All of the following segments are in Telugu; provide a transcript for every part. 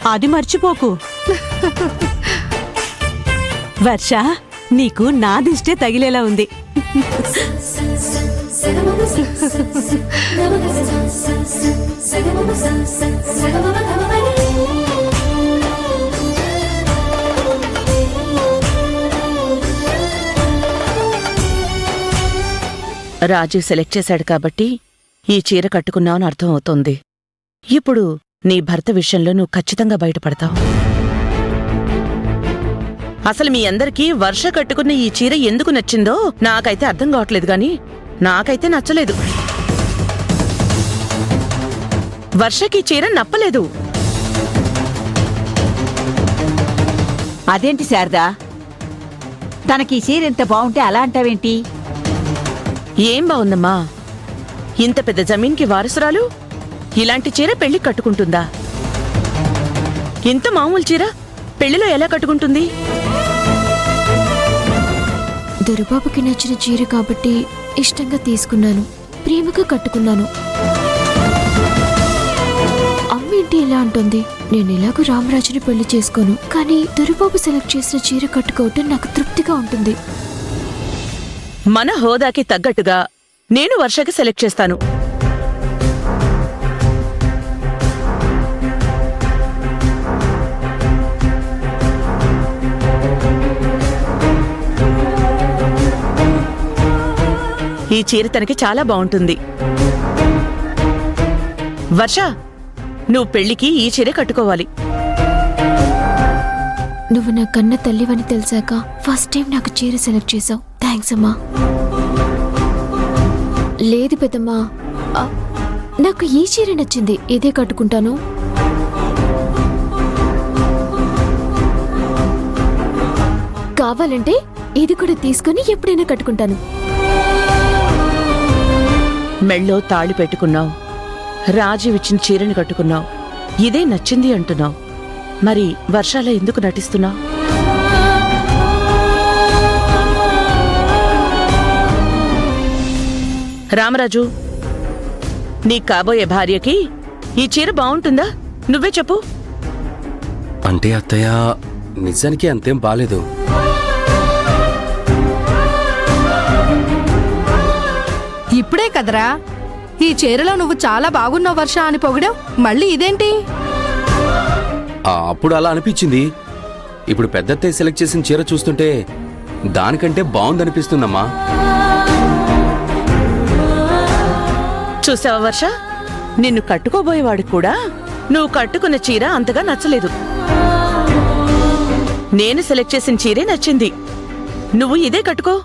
అది మర్చిపోకు. వర్ష, నీకు నా దిష్టే తగిలేలా ఉంది. రాజు సెలెక్ట్ చేశాడు కాబట్టి ఈ చీర కట్టుకున్నావని అర్థం అవుతోంది. ఇప్పుడు నీ భర్త విషయంలో నువ్వు ఖచ్చితంగా బయటపడతావు. అసలు మీ అందరికీ వర్ష కట్టుకున్న ఈ చీర ఎందుకు నచ్చిందో నాకైతే అర్థం కావట్లేదు గాని నాకైతే నచ్చలేదు. వర్షకి చీర నప్పలేదు. అదేంటి శారదా, తనకి ఈ చీర ఎంత బాగుంటే అలా అంటావేంటి? ఏం బావుందమ్మా, ఇంత పెద్ద జమీన్కి వారసురాలు ఇలాంటి చీర పెళ్లి కట్టుకుంటుందా? ఇంత మామూలు చీర పెళ్లిలో ఎలా కట్టుకుంటుంది? దొరబాబుకి నచ్చిన చీర కాబట్టి ఇష్టంగా తీసుకున్నాను, ప్రేమగా కట్టుకున్నాను. అమ్మేంటి ఇలా అంటుంది? నేను ఎలాగో రామరాజుని పెళ్లి చేసుకోను, కానీ దొరబాబు సెలెక్ట్ చేసిన చీర కట్టుకోవటం నాకు తృప్తిగా ఉంటుంది. మన హోదాకి తగ్గట్టుగా నేను వర్షకి సెలెక్ట్ చేస్తాను. ఈ చీర తనకి చాలా బాగుంటుంది. వర్ష, నువ్వు పెళ్లికి ఈ చీర కట్టుకోవాలి. నువ్వు నా కన్న తల్లివని తెలిసాక ఫస్ట్ టైం నాకు చీర సెలెక్ట్ చేసావు. థ్యాంక్స్ అమ్మా. లేదు పెద్దమ్మా, నాకు ఈ చీర నచ్చింది, ఇదే కట్టుకుంటాను. కావాలంటే ఇది కూడా తీసుకుని ఎప్పుడైనా కట్టుకుంటాను. మెళ్ళో తాళి పెట్టుకున్నావు, రాజు ఇచ్చిన చీరని కట్టుకున్నావు, ఇదే నచ్చింది అంటున్నావు. మరి వర్షాల ఎందుకు నటిస్తున్నావు? రామరాజు, నీ కాబోయే భార్యకి ఈ చీర బాగుంటుందా? నువ్వే చెప్పు. అంటే అత్తయ్య, నిజానికి అంతేం బాలేదు. ఇప్పుడే కదరా ఈ చీరలో నువ్వు చాలా బాగున్నావు వర్ష అని పొగిడావు, మళ్ళీ ఇదేంటి? అప్పుడు అలా అనిపించింది. ఇప్పుడు పెద్దత్తయ్య సెలెక్ట్ చేసిన చీర చూస్తుంటే దానికంటే బాగుందనిపిస్తుందమ్మా. చూసావా వర్ష, నిన్ను కట్టుకోబోయేవాడికి కూడా నువ్వు కట్టుకున్న చీర అంతగా నచ్చలేదు. నేను సెలెక్ట్ చేసిన చీరే నచ్చింది. నువ్వు ఇదే కట్టుకో.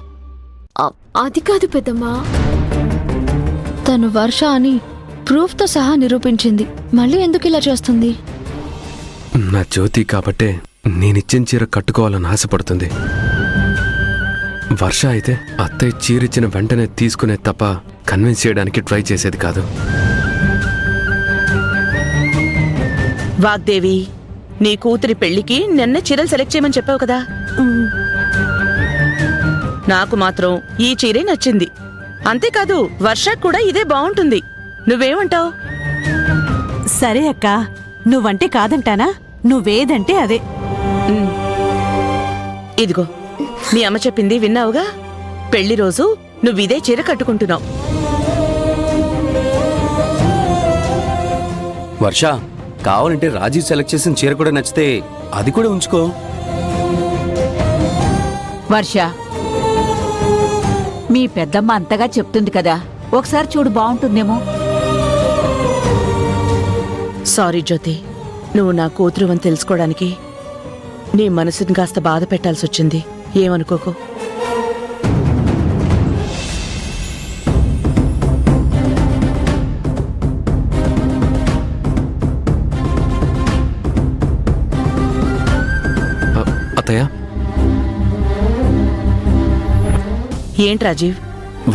అది కాదు పెద్దమ్మా, తను వర్ష అని ప్రూఫ్తో సహా నిరూపించింది. మళ్ళీ ఎందుకు ఇలా చేస్తుంది? నా జ్యోతి కాబట్టే నేనిచ్చిన చీర కట్టుకోవాలని ఆశపడుతుంది. వర్ష అయితే అత్తయ్య చీరిచ్చిన వెంటనే తీసుకునే తప్ప కన్విన్స్ చేయడానికి ట్రై చేసేది కాదు. వాగ్దేవి, నీ కూతురి పెళ్లికి నిన్న చీరలు సెలెక్ట్ చేయమని చెప్పావు కదా. నాకు మాత్రం ఈ చీరే నచ్చింది. అంతేకాదు వర్షకు కూడా ఇదే బాగుంటుంది. నువ్వేమంటావు? సరే అక్క, నువ్వంటే కాదంటానా? నువ్వేదంటే అదే. ఇదిగో, మీ అమ్మ చెప్పింది విన్నావుగా. పెళ్లి రోజు నువ్విదే చీర కట్టుకుంటున్నావు. వర్ష, కావాలంటే రాజీవ్ సెలెక్ట్ చేసిన చీర కూడా నచ్చితే అది కూడా ఉంచుకో. వర్ష, మీ పెద్దమ్మ అంతగా చెప్తుంది కదా, ఒకసారి చూడు, బాగుంటుందేమో. సారీ జ్యోతి, నువ్వు నా కూతురు అని తెలుసుకోవడానికి నీ మనసుని కాస్త బాధ పెట్టాల్సొచ్చింది. ఏమనుకోకు. అత్తయ్య, ఏంటి రాజీవ్?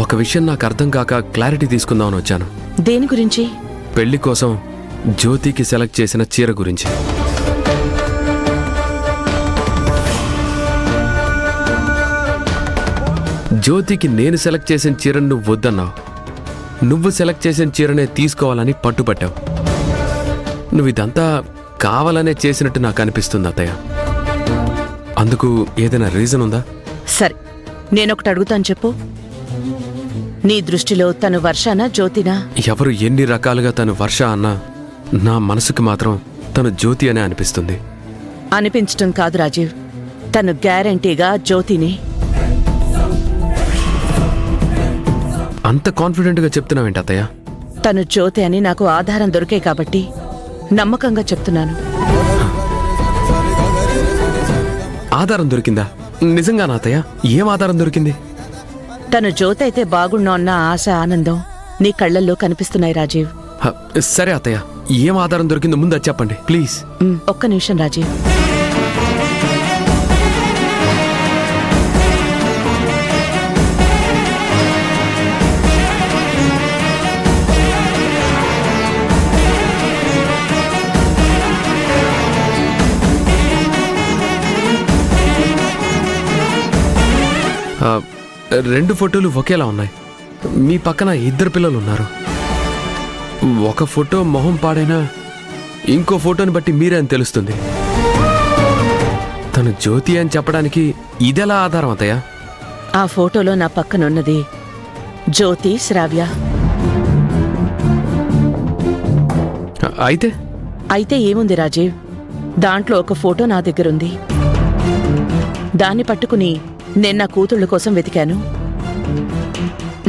ఒక విషయం నాకు అర్థం కాక క్లారిటీ తీసుకుందామని వచ్చాను. దేని గురించి? పెళ్లి కోసం జ్యోతికి సెలెక్ట్ చేసిన చీర గురించి. జ్యోతికి నేను సెలెక్ట్ చేసిన చీరను నువ్వు వద్దన్నావు. నువ్వు సెలెక్ట్ చేసిన చీరనే తీసుకోవాలని పట్టుపట్టావు. నువ్వు ఇదంతా కావాలనే చేసినట్టు నాకు అనిపిస్తుంది అత్తయ్య. అందుకు ఏదైనా రీజన్ ఉందా? సరే, నేనొకటి అడుగుతాను చెప్పు. నీ దృష్టిలో తను వర్షానా జ్యోతినా? ఎవరు ఎన్ని రకాలుగా తను వర్ష అన్నా నా మనసుకి మాత్రం తను జ్యోతి అనే అనిపిస్తుంది. అనిపించటం కాదు రాజీవ్, తను గ్యారంటీగా జ్యోతిని. అంత కాన్ఫిడెంట్గా చెప్తున్నావేంటి అత్తయ్య? తను జ్యోతి అని నాకు ఆధారం దొరికే కాబట్టి నమ్మకంగా చెప్తున్నాను. ఆధారం దొరికిందా? నిజంగానా అత్తయ్య? ఏం ఆధారం దొరికింది? తను జ్యోతి అయితే బాగుండా అన్న ఆశ, ఆనందం నీ కళ్ళల్లో కనిపిస్తున్నాయి రాజీవ్. సరే అత్తయ్య, ఏం ఆధారం దొరికిందో ముందు అది చెప్పండి ప్లీజ్. ఒక్క నిమిషం రాజీవ్. రెండు ఫోటోలు ఒకేలా ఉన్నాయి. మీ పక్కన ఇద్దరు పిల్లలు ఉన్నారు. ఒక ఫోటో మొహం పాడైనా ఇంకో ఫోటోని బట్టి మీరే అని తెలుస్తుంది. తను జ్యోతి అని చెప్పడానికి ఇదెలా ఆధారం అత్తయ్య? ఆ ఫోటోలో నా పక్కనున్నది జ్యోతి శ్రావ్య. అయితే ఏముంది రాజీవ్, దాంట్లో ఒక ఫోటో నా దగ్గరుంది. దాన్ని పట్టుకుని నేను నా కూతుళ్ళ కోసం వెతికాను.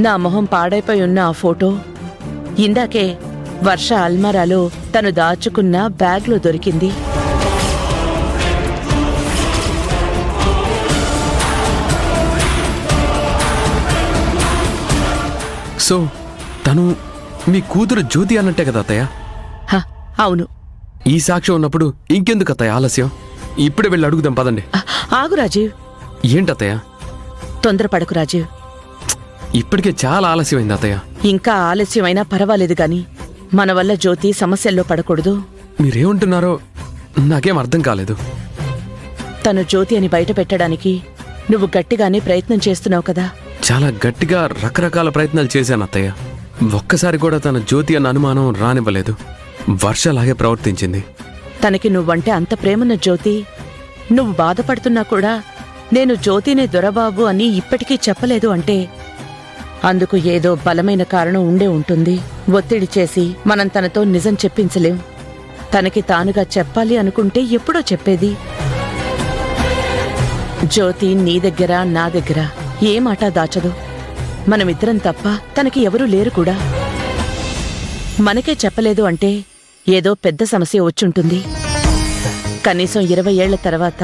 నా మొహం పాడైపోయి ఉన్న ఆ ఫోటో ఇందాకే వర్ష అల్మారాలో తను దాచుకున్న బ్యాగ్లో దొరికింది. సో తను మీ కూతురు జ్యోతి అన్నట్టే కదా అత్తయ్య? అవును. ఈ సాక్ష్యం ఉన్నప్పుడు ఇంకెందుకు అత్తయ్య ఆలస్యం? ఇప్పుడే వెళ్ళి అడుగుదాం పదండి. ఆగు రాజీవ్. ఏంటత్తయ్య? తొందరపడకు రాజీవ్. ఇప్పటికే చాలా ఆలస్యమైంది అత్తయ్య. ఇంకా ఆలస్యమైనా పర్వాలేదు గాని మన వల్ల జ్యోతి సమస్యల్లో పడకూడదు. మీరేమంటున్నారో నాకేం అర్థం కాలేదు. తను జ్యోతి అని బయట పెట్టడానికి నువ్వు గట్టిగానే ప్రయత్నం చేస్తున్నావు కదా? చాలా గట్టిగా రకరకాల ప్రయత్నాలు చేశాను అత్తయ్య. ఒక్కసారి కూడా తన జ్యోతి అన్న అనుమానం రానివ్వలేదు. వర్షలాగే ప్రవర్తించింది. తనకి నువ్వంటే అంత ప్రేమన్న జ్యోతి నువ్వు బాధపడుతున్నా కూడా నేను జ్యోతినే దొరబాబు అని ఇప్పటికీ చెప్పలేదు అంటే అందుకు ఏదో బలమైన కారణం ఉండే ఉంటుంది. ఒత్తిడి చేసి మనం తనతో నిజం చెప్పించలేం. తనకి తానుగా చెప్పాలి అనుకుంటే ఎప్పుడో చెప్పేది. జ్యోతి నీ దగ్గర నా దగ్గర ఏ మాట దాచదు. మనమిద్దరం తప్ప తనకి ఎవరూ లేరు కూడా. మనకే చెప్పలేదు అంటే ఏదో పెద్ద సమస్య వచ్చుంటుంది. కనీసం 20 ఏళ్ల తర్వాత